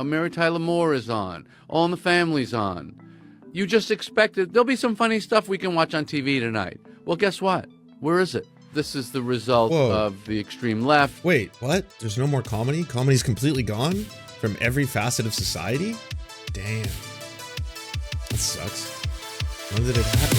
Mary Tyler Moore is on. All in the Family's on. You just expected there'll be some funny stuff we can watch on TV tonight. Well, guess what? Where is it? This is the result of the extreme left. Wait, what? There's no more comedy? Comedy's completely gone from every facet of society? Damn. That sucks. When did it happen?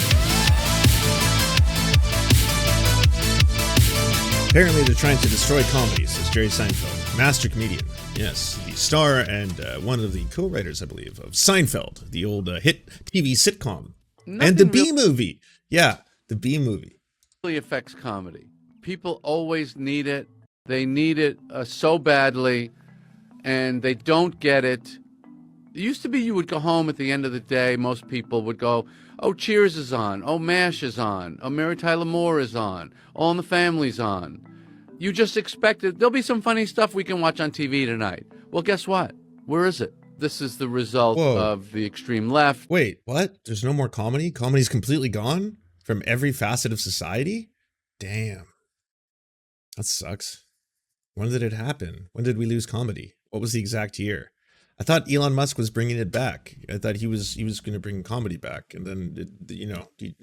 Apparently they're trying to destroy comedy, says Jerry Seinfeld, master comedian. Yes, the star and one of the co-writers, I believe, of Seinfeld, the old hit TV sitcom. And the B-movie. Yeah, the B-movie. Really affects comedy. People always need it. They need it so badly, and they don't get it. It used to be you would go home at the end of the day, most people would go, oh, Cheers is on, oh, MASH is on, oh, Mary Tyler Moore is on, All in the Family's on. You just expected there'll be some funny stuff we can watch on TV tonight. Well, guess what? Where is it? This is the result of the extreme left. Wait, what? There's no more comedy? Comedy's completely gone from every facet of society? Damn. That sucks. When did it happen? When did we lose comedy? What was the exact year? I thought Elon Musk was bringing it back. I thought he was going to bring comedy back, and then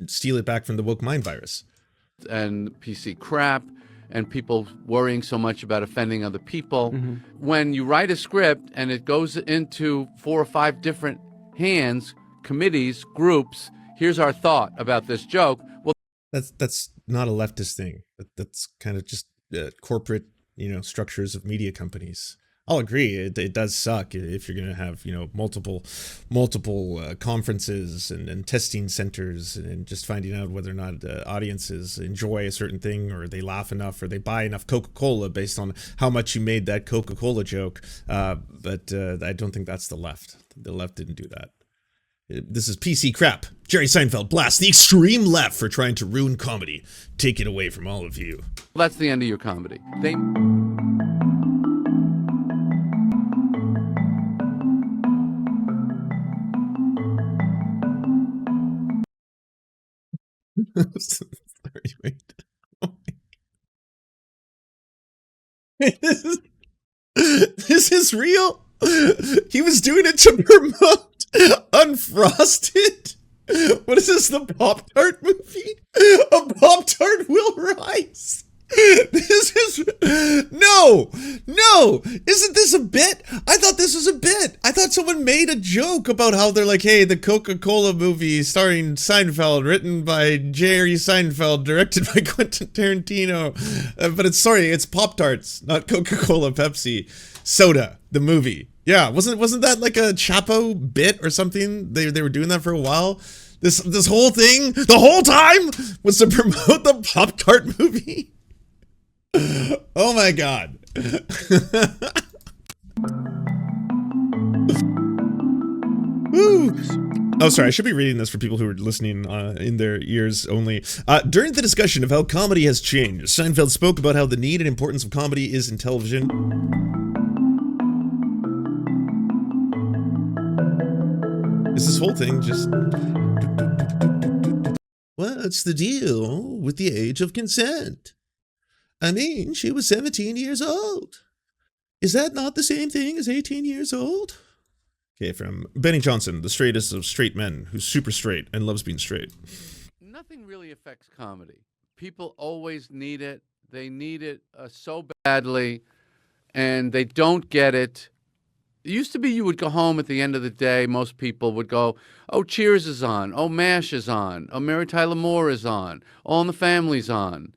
steal it back from the woke mind virus. And PC crap, and people worrying so much about offending other people. Mm-hmm. When you write a script and it goes into 4 or 5 different hands, committees, groups, here's our thought about this joke. Well, that's not a leftist thing. That's kind of just corporate, structures of media companies. I'll agree. It does suck if you're going to have, multiple conferences and testing centers and just finding out whether or not audiences enjoy a certain thing, or they laugh enough, or they buy enough Coca-Cola based on how much you made that Coca-Cola joke. But I don't think that's the left. The left didn't do that. This is PC crap. Jerry Seinfeld blasts the extreme left for trying to ruin comedy. Take it away from all of you. Well, that's the end of your comedy. Sorry, wait. This is real? He was doing it to promote Unfrosted? What is this, the Pop-Tart movie? A Pop-Tart will rise. This is... No! Isn't this a bit? I thought this was a bit. I thought someone made a joke about how they're like, hey, the Coca-Cola movie starring Seinfeld, written by Jerry Seinfeld, directed by Quentin Tarantino. But it's Pop-Tarts, not Coca-Cola, Pepsi. Soda, the movie. Yeah, wasn't that like a Chapo bit or something? They were doing that for a while. This whole thing, the whole time, was to promote the Pop-Tart movie. Oh my god. Woo. Oh, sorry, I should be reading this for people who are listening in their ears only. During the discussion of how comedy has changed, Seinfeld spoke about how the need and importance of comedy is in television. Is this whole thing just... What's the deal with the age of consent? I mean, she was 17 years old. Is that not the same thing as 18 years old? Okay, from Benny Johnson, the straightest of straight men, who's super straight and loves being straight. Nothing really affects comedy. People always need it. They need it so badly, and they don't get it. It used to be you would go home at the end of the day, most people would go, oh, Cheers is on, oh, MASH is on, oh, Mary Tyler Moore is on, All in the Family's on.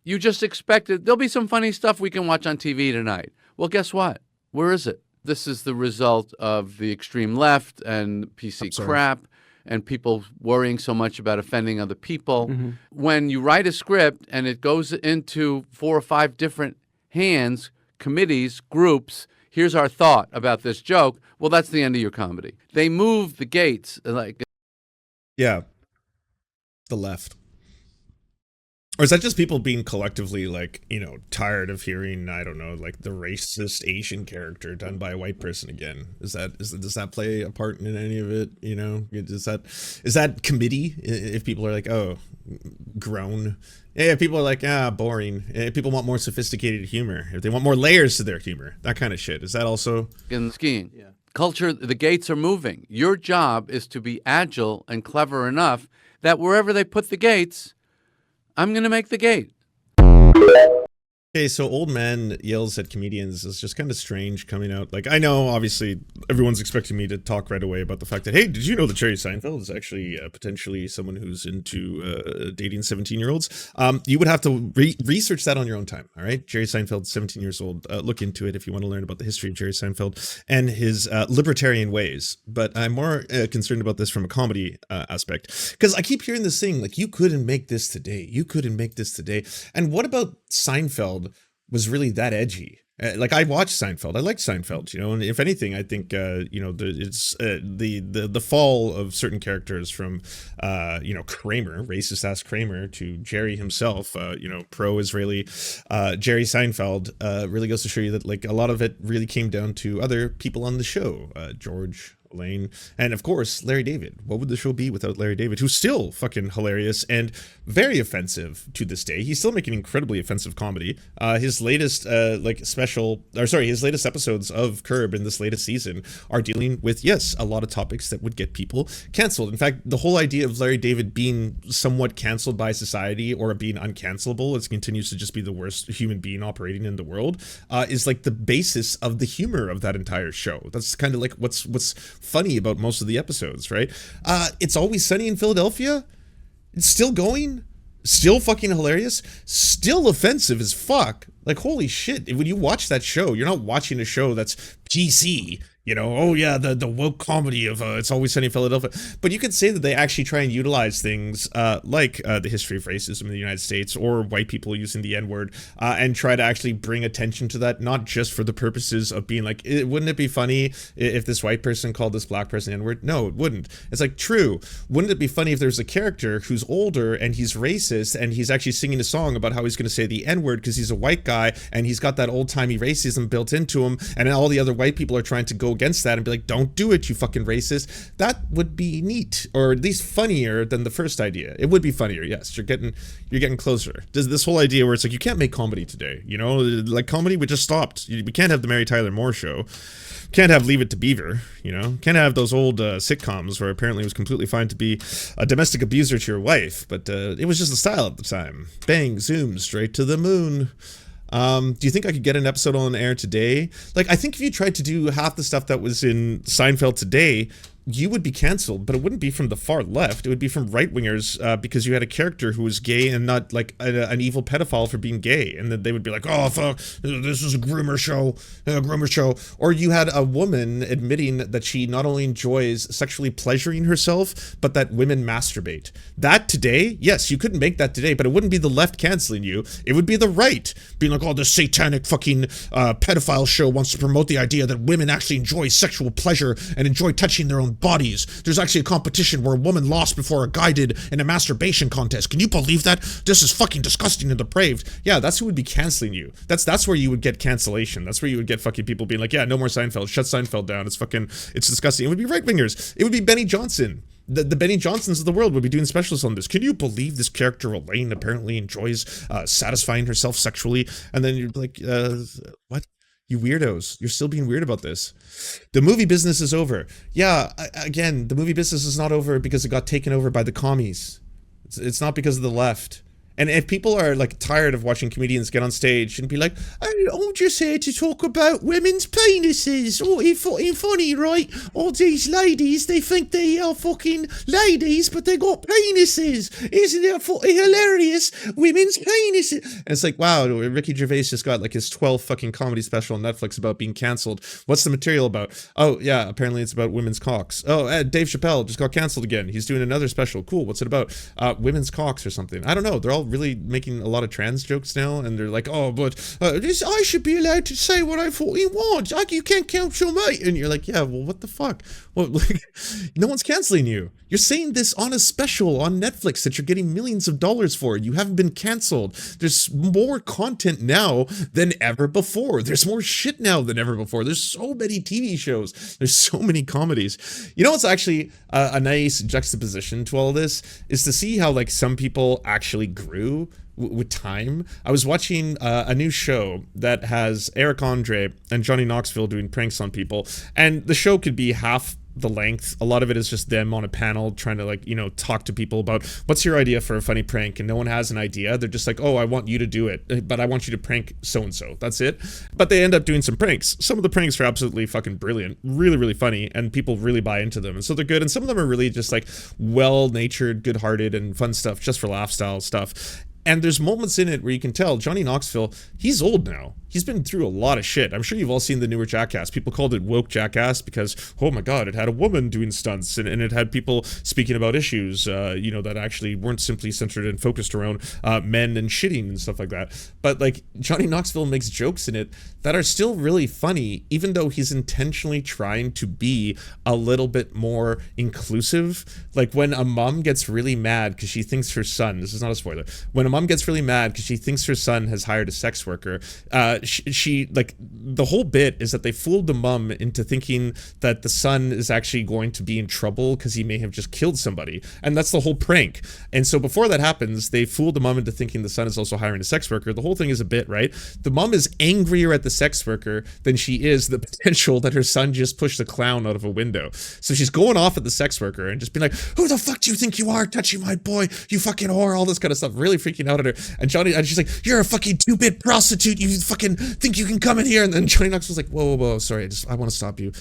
You just expected there'll be some funny stuff we can watch on TV tonight. Well, guess what? Where is it? This is the result of the extreme left and PC crap and people worrying so much about offending other people. Mm-hmm. When you write a script and it goes into 4 or 5 different hands, committees, groups, here's our thought about this joke, well, that's the end of your comedy. They move the gates. Yeah. The left. Or is that just people being collectively, like, tired of hearing, I don't know, like the racist Asian character done by a white person again? Does that play a part in any of it? Is that committee? If people are like, oh, grown. Yeah, people are like, boring. People want more sophisticated humor. If they want more layers to their humor, that kind of shit. Is that also in skiing? Yeah. Culture, the gates are moving. Your job is to be agile and clever enough that wherever they put the gates, I'm going to make the gate. Okay, so old man yells at comedians is just kind of strange coming out. Like, I know, obviously, everyone's expecting me to talk right away about the fact that, hey, did you know that Jerry Seinfeld is actually potentially someone who's into dating 17-year-olds? You would have to research that on your own time, all right? Jerry Seinfeld, 17 years old. Look into it if you want to learn about the history of Jerry Seinfeld and his libertarian ways. But I'm more concerned about this from a comedy aspect. Because I keep hearing this thing, like, you couldn't make this today. You couldn't make this today. And what about Seinfeld was really that edgy? Like, I watched Seinfeld. I liked Seinfeld, you know, and if anything, I think, you know, it's the fall of certain characters from, you know, Kramer, racist ass Kramer, to Jerry himself, you know, pro-Israeli, Jerry Seinfeld, really goes to show you that, like, a lot of it really came down to other people on the show, George, Elaine, and of course Larry David. What would the show be without Larry David, who's still fucking hilarious and very offensive to this day? He's still making incredibly offensive comedy. His latest his latest episodes of Curb in this latest season are dealing with, yes, a lot of topics that would get people canceled. In fact, the whole idea of Larry David being somewhat canceled by society or being uncancelable, as continues to just be the worst human being operating in the world, is like the basis of the humor of that entire show. That's kind of like what's funny about most of the episodes, right? It's Always Sunny in Philadelphia. It's still going, still fucking hilarious, still offensive as fuck. Like, holy shit, when you watch that show, you're not watching a show that's PC, you know, oh yeah, the woke comedy of It's Always Sunny in Philadelphia. But you could say that they actually try and utilize things like the history of racism in the United States, or white people using the N-word, and try to actually bring attention to that, not just for the purposes of being like, wouldn't it be funny if this white person called this black person N-word? No, it wouldn't. It's like, true, wouldn't it be funny if there's a character who's older and he's racist and he's actually singing a song about how he's going to say the N-word because he's a white guy and he's got that old-timey racism built into him, and all the other white people are trying to go against that and be like, don't do it, you fucking racist. That would be neat, or at least funnier than the first idea. It would be funnier, yes. You're getting closer. Does this whole idea where it's like, you can't make comedy today, you know, like comedy we just stopped. We can't have the Mary Tyler Moore Show. Can't have Leave It to Beaver, you know. Can't have those old sitcoms where apparently it was completely fine to be a domestic abuser to your wife, but it was just the style at the time. Bang, zoom, straight to the moon. Do you think I could get an episode on air today? Like, I think if you tried to do half the stuff that was in Seinfeld today, you would be canceled, but it wouldn't be from the far left. It would be from right-wingers, because you had a character who was gay and not like an evil pedophile for being gay. And then they would be like, oh, fuck, this is a groomer show. Or you had a woman admitting that she not only enjoys sexually pleasuring herself, but that women masturbate. That today, yes, you couldn't make that today, but it wouldn't be the left canceling you. It would be the right being like, oh, this satanic fucking pedophile show wants to promote the idea that women actually enjoy sexual pleasure and enjoy touching their own bodies. There's actually a competition where a woman lost before a guy did in a masturbation contest. Can you believe that? This is fucking disgusting and depraved. Yeah, that's who would be canceling you. That's where you would get cancellation. That's where you would get fucking people being like, yeah, no more Seinfeld. Shut Seinfeld down. It's disgusting. It would be right-wingers. It would be Benny Johnson. The Benny Johnsons of the world would be doing specials on this. Can you believe this character Elaine apparently enjoys satisfying herself sexually? And then you're like, what? You weirdos. You're still being weird about this. The movie business is over. Yeah, again, the movie business is not over because it got taken over by the commies. It's not because of the left. And if people are like tired of watching comedians get on stage and be like, I'm just here to talk about women's penises. Oh, ain't funny, right? All these ladies, they think they are fucking ladies, but they got penises. Isn't it fucking hilarious? Women's penises. And it's like, wow, Ricky Gervais just got like his 12th fucking comedy special on Netflix about being canceled. What's the material about? Oh, yeah, apparently it's about women's cocks. Oh, Dave Chappelle just got canceled again. He's doing another special. Cool, what's it about? Women's cocks or something. I don't know. They're all really making a lot of trans jokes now, and they're like, oh, but I should be allowed to say what I fucking want. You can't cancel me. And you're like, yeah, well, what the fuck? Well, like, no one's canceling you. You're saying this on a special on Netflix that you're getting millions of dollars for. You haven't been canceled. There's more content now than ever before. There's more shit now than ever before. There's so many TV shows. There's so many comedies. You know what's actually a nice juxtaposition to all of this is to see how like some people actually grew with time. I was watching a new show that has Eric Andre and Johnny Knoxville doing pranks on people, and the show could be half the length. A lot of it is just them on a panel trying to, like, you know, talk to people about what's your idea for a funny prank, and no one has an idea. They're just like, oh, I want you to do it, but I want you to prank so and so. That's it. But they end up doing some pranks. Some of the pranks are absolutely fucking brilliant, really, really funny, and people really buy into them, and so they're good. And some of them are really just like well-natured, good-hearted, and fun stuff, just for laugh style stuff. And there's moments in it where you can tell Johnny Knoxville, he's old now. He's been through a lot of shit. I'm sure you've all seen the newer Jackass. People called it woke Jackass because, oh my God, it had a woman doing stunts, and it had people speaking about issues, you know, that actually weren't simply centered and focused around men and shitting and stuff like that. But like Johnny Knoxville makes jokes in it that are still really funny, even though he's intentionally trying to be a little bit more inclusive. Like when a mom gets really mad because she thinks her son, this is not a spoiler, when a mom gets really mad because she thinks her son has hired a sex worker, she like, the whole bit is that they fooled the mom into thinking that the son is actually going to be in trouble because he may have just killed somebody, and that's the whole prank. And so before that happens, they fooled the mom into thinking the son is also hiring a sex worker. The whole thing is a bit, right? The mom is angrier at the sex worker than she is the potential that her son just pushed a clown out of a window. So she's going off at the sex worker and just being like, who the fuck do you think you are, touching my boy, you fucking whore, all this kind of stuff, really freaking out at her. And she's like, you're a fucking 2-bit prostitute, you fucking think you can come in here. And then Johnny Knoxville's like, whoa, sorry, I want to stop you.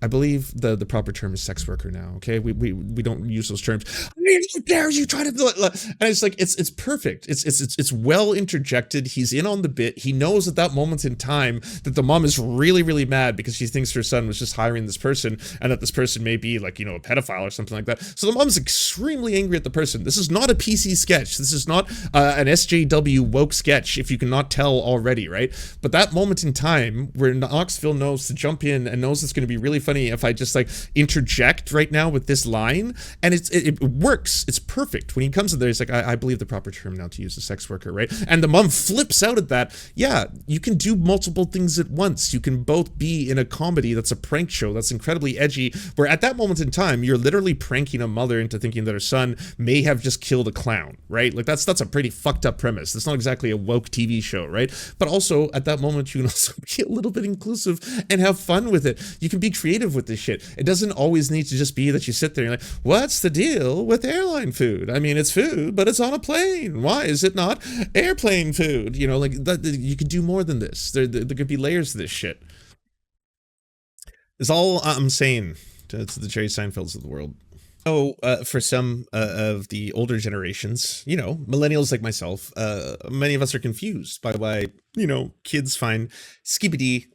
I believe the proper term is sex worker now, okay? We don't use those terms. I mean, how dare you try to... And it's like, it's perfect. It's well interjected. He's in on the bit. He knows at that moment in time that the mom is really, really mad because she thinks her son was just hiring this person, and that this person may be, like, you know, a pedophile or something like that. So the mom's extremely angry at the person. This is not a PC sketch. This is not an SJW woke sketch, if you cannot tell already, right? But that moment in time where Knoxville knows to jump in and knows it's going to be really funny if I just like interject right now with this line, and it works. It's perfect. When he comes in there, he's like, I believe the proper term now to use a sex worker, right? And the mom flips out at that. Yeah, you can do multiple things at once. You can both be in a comedy that's a prank show that's incredibly edgy, where at that moment in time, you're literally pranking a mother into thinking that her son may have just killed a clown, right? Like that's a pretty fucked up premise. That's not exactly a woke TV show, right? But also at that moment, you can also be a little bit inclusive and have fun with it. You can be creative with this shit. It doesn't always need to just be that you sit there and you're like, what's the deal with airline food? I mean, it's food, but it's on a plane. Why is it not airplane food? You know, like that, you could do more than this. There could be layers to this shit. Is all I'm saying to the Jerry Seinfelds of the world. Oh, for some of the older generations, you know, millennials like myself, many of us are confused by why, you know, kids find skibbity,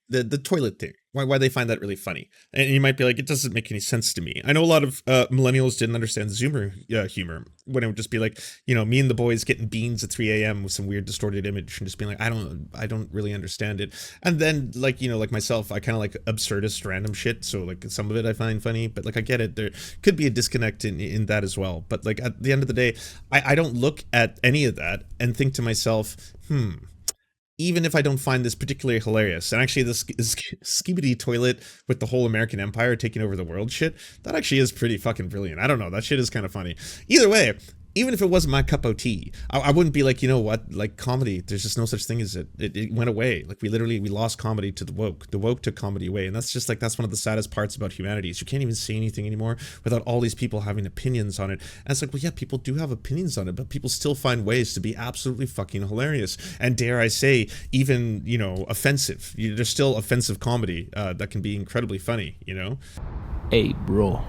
the toilet thing. Why they find that really funny. And you might be like, it doesn't make any sense to me. I know a lot of millennials didn't understand Zoomer humor, when it would just be like, you know, me and the boys getting beans at 3 a.m. with some weird distorted image and just being like, I don't really understand it. And then, like, you know, like myself, I kind of like absurdist random shit. So like some of it I find funny, but like I get it. There could be a disconnect in that as well. But like at the end of the day, I don't look at any of that and think to myself, even if I don't find this particularly hilarious, and actually this skibidi toilet with the whole American empire taking over the world shit, that actually is pretty fucking brilliant. I don't know, that shit is kind of funny. Either way, even if it wasn't my cup of tea, I wouldn't be like, you know what, like comedy, there's just no such thing as it. It went away. Like we lost comedy to the woke. The woke took comedy away. And that's just like, that's one of the saddest parts about humanity is you can't even say anything anymore without all these people having opinions on it. And it's like, well, yeah, people do have opinions on it, but people still find ways to be absolutely fucking hilarious. And dare I say, even, you know, offensive. There's still offensive comedy that can be incredibly funny, you know? Hey, bro.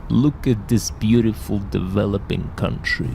Look at this beautiful developing country.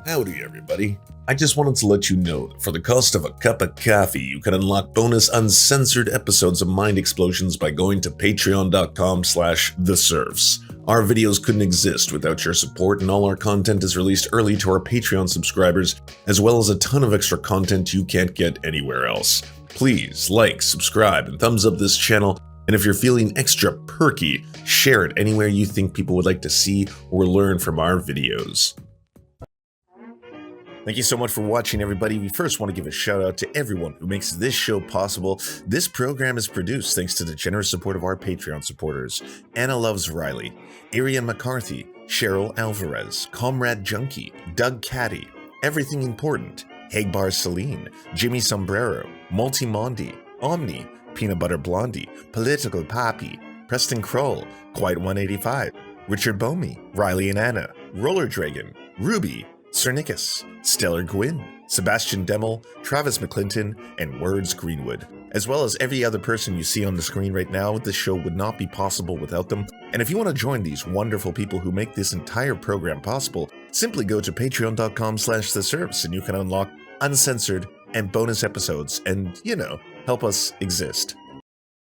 Howdy everybody. I just wanted to let you know that for the cost of a cup of coffee, you can unlock bonus uncensored episodes of Mind Explosions by going to patreon.com/the Serfs. Our videos couldn't exist without your support, and all our content is released early to our Patreon subscribers, as well as a ton of extra content you can't get anywhere else. Please like, subscribe, and thumbs up this channel, and if you're feeling extra perky, share it anywhere you think people would like to see or learn from our videos. Thank you so much for watching, everybody. We first want to give a shout out to everyone who makes this show possible. This program is produced thanks to the generous support of our Patreon supporters: Anna Loves Riley, Arian McCarthy, Cheryl Alvarez, Comrade Junkie, Doug Caddy, Everything Important, Hagbar Celine, Jimmy Sombrero, Multimondi, Omni, Peanut Butter Blondie, Political Poppy, Preston Kroll, Quiet 185, Richard Bomey, Riley and Anna, Roller Dragon, Ruby, Cernicus, Stellar Gwyn, Sebastian Demmel, Travis McClinton, and Words Greenwood. As well as every other person you see on the screen right now, this show would not be possible without them. And if you want to join these wonderful people who make this entire program possible, simply go to patreon.com/theserfs and you can unlock uncensored and bonus episodes and, help us exist.